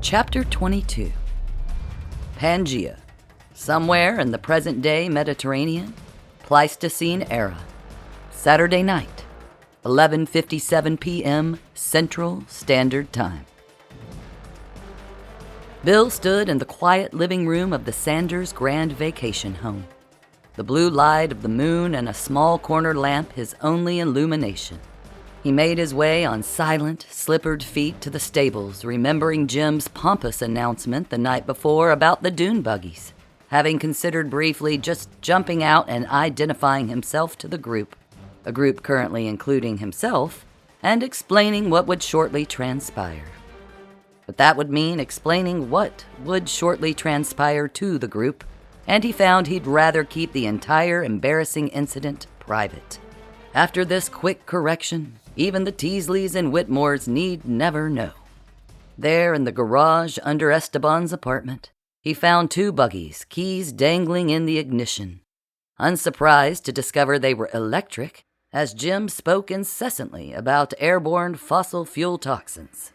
Chapter 22. Pangaea. Somewhere in the present-day Mediterranean, Pleistocene era. Saturday night, 11:57 p.m. Central Standard Time. Bill stood in the quiet living room of the Sanders Grand Vacation Home. The blue light of the moon and a small corner lamp his only illumination. He made his way on silent, slippered feet to the stables, remembering Jim's pompous announcement the night before about the dune buggies, having considered briefly just jumping out and identifying himself to the group, a group currently including himself, and explaining what would shortly transpire. But that would mean explaining what would shortly transpire to the group, and he found he'd rather keep the entire embarrassing incident private. After this quick correction, even the Teasleys and Whitmores need never know. There in the garage under Esteban's apartment, he found 2 buggies, keys dangling in the ignition. Unsurprised to discover they were electric, as Jim spoke incessantly about airborne fossil fuel toxins.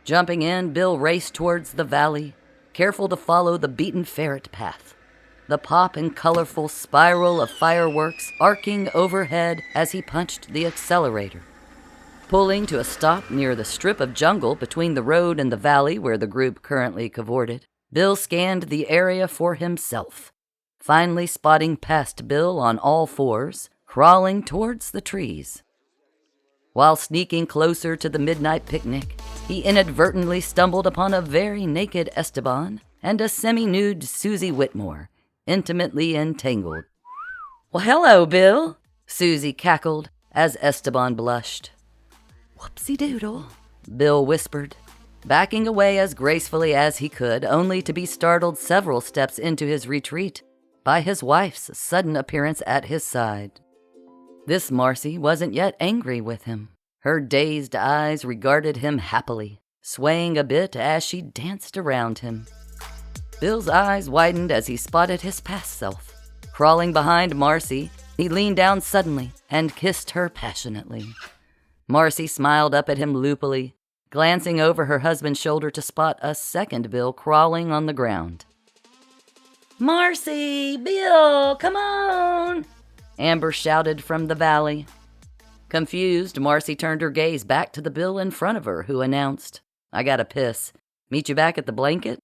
Jumping in, Bill raced towards the valley, careful to follow the beaten ferret path. The pop and colorful spiral of fireworks arcing overhead as he punched the accelerator. Pulling to a stop near the strip of jungle between the road and the valley where the group currently cavorted, Bill scanned the area for himself, finally spotting past Bill on all fours, crawling towards the trees. While sneaking closer to the midnight picnic, he inadvertently stumbled upon a very naked Esteban and a semi-nude Susie Whitmore, intimately entangled. "Well, hello, Bill," Susie cackled as Esteban blushed. "Whoopsie-doodle," Bill whispered, backing away as gracefully as he could, only to be startled several steps into his retreat by his wife's sudden appearance at his side. This Marci wasn't yet angry with him. Her dazed eyes regarded him happily, swaying a bit as she danced around him. Bill's eyes widened as he spotted his past self. Crawling behind Marci, he leaned down suddenly and kissed her passionately. Marci smiled up at him loopily, glancing over her husband's shoulder to spot a second Bill crawling on the ground. "Marci! Bill! Come on!" Amber shouted from the valley. Confused, Marci turned her gaze back to the Bill in front of her, who announced, "I gotta piss. Meet you back at the blanket?"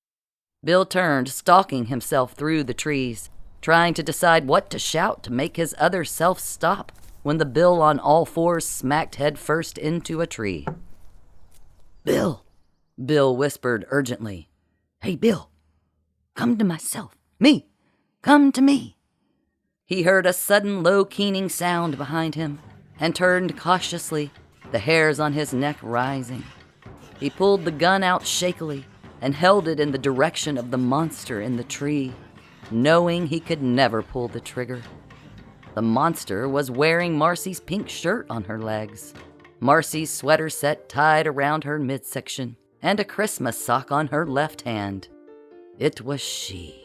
Bill turned, stalking himself through the trees, trying to decide what to shout to make his other self stop when the Bill on all fours smacked headfirst into a tree. "Bill," Bill whispered urgently. "Hey, Bill, come to myself. Me, come to me." He heard a sudden low keening sound behind him and turned cautiously, the hairs on his neck rising. He pulled the gun out shakily and held it in the direction of the monster in the tree, knowing he could never pull the trigger. The monster was wearing Marci's pink shirt on her legs, Marci's sweater set tied around her midsection, and a Christmas sock on her left hand. It was she.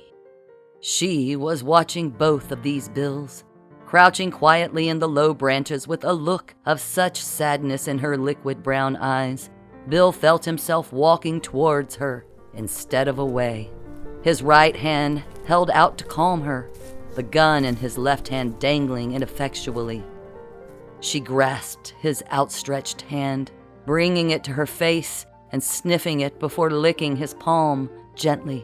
She was watching both of these Bills, crouching quietly in the low branches with a look of such sadness in her liquid brown eyes. Bill felt himself walking towards her instead of away, his right hand held out to calm her, the gun in his left hand dangling ineffectually. She grasped his outstretched hand, bringing it to her face and sniffing it before licking his palm gently.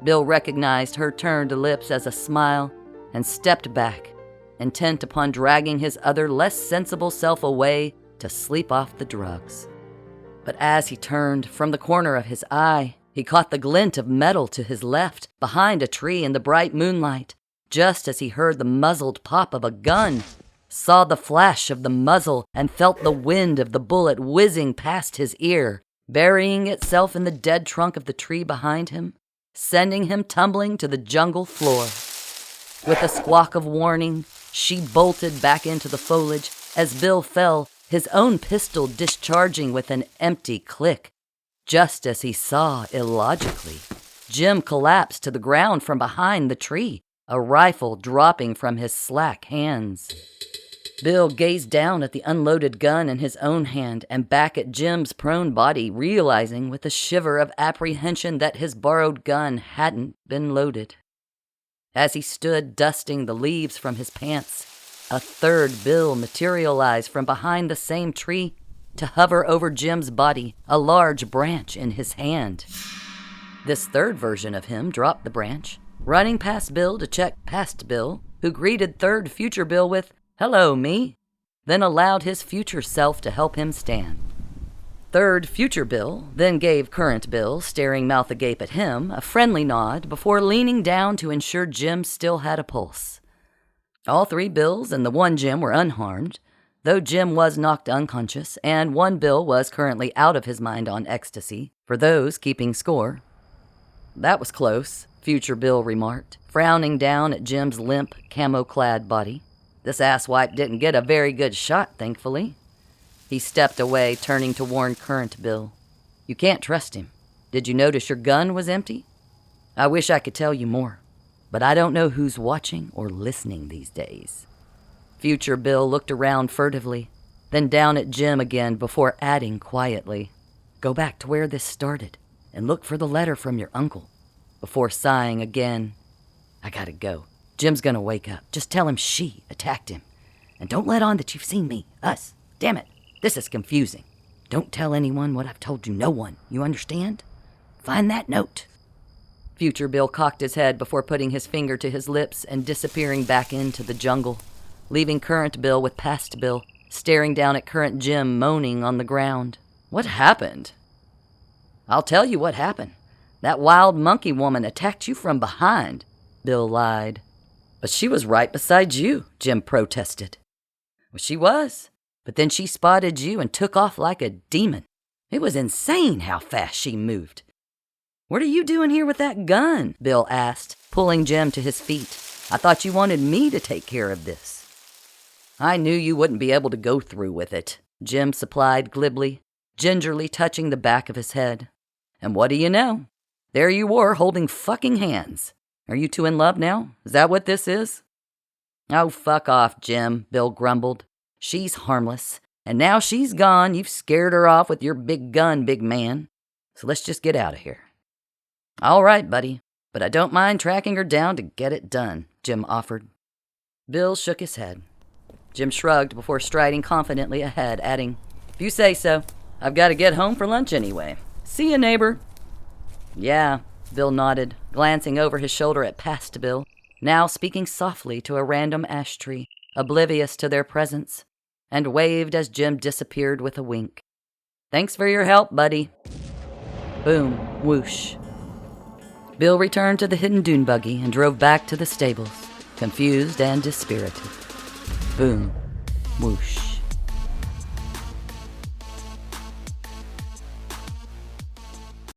Bill recognized her turned lips as a smile and stepped back, intent upon dragging his other less sensible self away to sleep off the drugs. But as he turned, from the corner of his eye, he caught the glint of metal to his left, behind a tree in the bright moonlight, just as he heard the muzzled pop of a gun, saw the flash of the muzzle, and felt the wind of the bullet whizzing past his ear, burying itself in the dead trunk of the tree behind him, sending him tumbling to the jungle floor. With a squawk of warning, she bolted back into the foliage as Bill fell, his own pistol discharging with an empty click, just as he saw, illogically, Jim collapse to the ground from behind the tree, a rifle dropping from his slack hands. Bill gazed down at the unloaded gun in his own hand and back at Jim's prone body, realizing with a shiver of apprehension that his borrowed gun hadn't been loaded. As he stood dusting the leaves from his pants, a third Bill materialized from behind the same tree to hover over Jim's body, a large branch in his hand. This third version of him dropped the branch, running past Bill to check past Bill, who greeted third future Bill with, "Hello, me," then allowed his future self to help him stand. Third future Bill then gave current Bill, staring mouth agape at him, a friendly nod before leaning down to ensure Jim still had a pulse. All three Bills and the one Jim were unharmed, though Jim was knocked unconscious, and one Bill was currently out of his mind on ecstasy, for those keeping score. "That was close," future Bill remarked, frowning down at Jim's limp, camo-clad body. "This asswipe didn't get a very good shot, thankfully." He stepped away, turning to warn current Bill. "You can't trust him. Did you notice your gun was empty? I wish I could tell you more, but I don't know who's watching or listening these days." Future Bill looked around furtively, then down at Jim again before adding quietly, "Go back to where this started and look for the letter from your uncle," before sighing again. "I gotta go. Jim's gonna wake up. Just tell him she attacked him. And don't let on that you've seen me, us. Damn it, this is confusing. Don't tell anyone what I've told you, no one. You understand? Find that note." Future Bill cocked his head before putting his finger to his lips and disappearing back into the jungle, leaving current Bill with past Bill, staring down at current Jim moaning on the ground. "What happened?" "I'll tell you what happened. That wild monkey woman attacked you from behind," Bill lied. "But she was right beside you," Jim protested. "Well, she was, but then she spotted you and took off like a demon. It was insane how fast she moved." "What are you doing here with that gun?" Bill asked, pulling Jim to his feet. "I thought you wanted me to take care of this." "I knew you wouldn't be able to go through with it," Jim supplied glibly, gingerly touching the back of his head. "And what do you know? There you were, holding fucking hands. Are you two in love now? Is that what this is?" "Oh, fuck off, Jim," Bill grumbled. "She's harmless, and now she's gone, you've scared her off with your big gun, big man. So let's just get out of here." "All right, buddy, but I don't mind tracking her down to get it done," Jim offered. Bill shook his head. Jim shrugged before striding confidently ahead, adding, "If you say so. I've got to get home for lunch anyway. See ya, neighbor." "Yeah," Bill nodded, glancing over his shoulder at past Bill, now speaking softly to a random ash tree, oblivious to their presence, and waved as Jim disappeared with a wink. "Thanks for your help, buddy." Boom, whoosh. Bill returned to the hidden dune buggy and drove back to the stables, confused and dispirited. Boom, whoosh.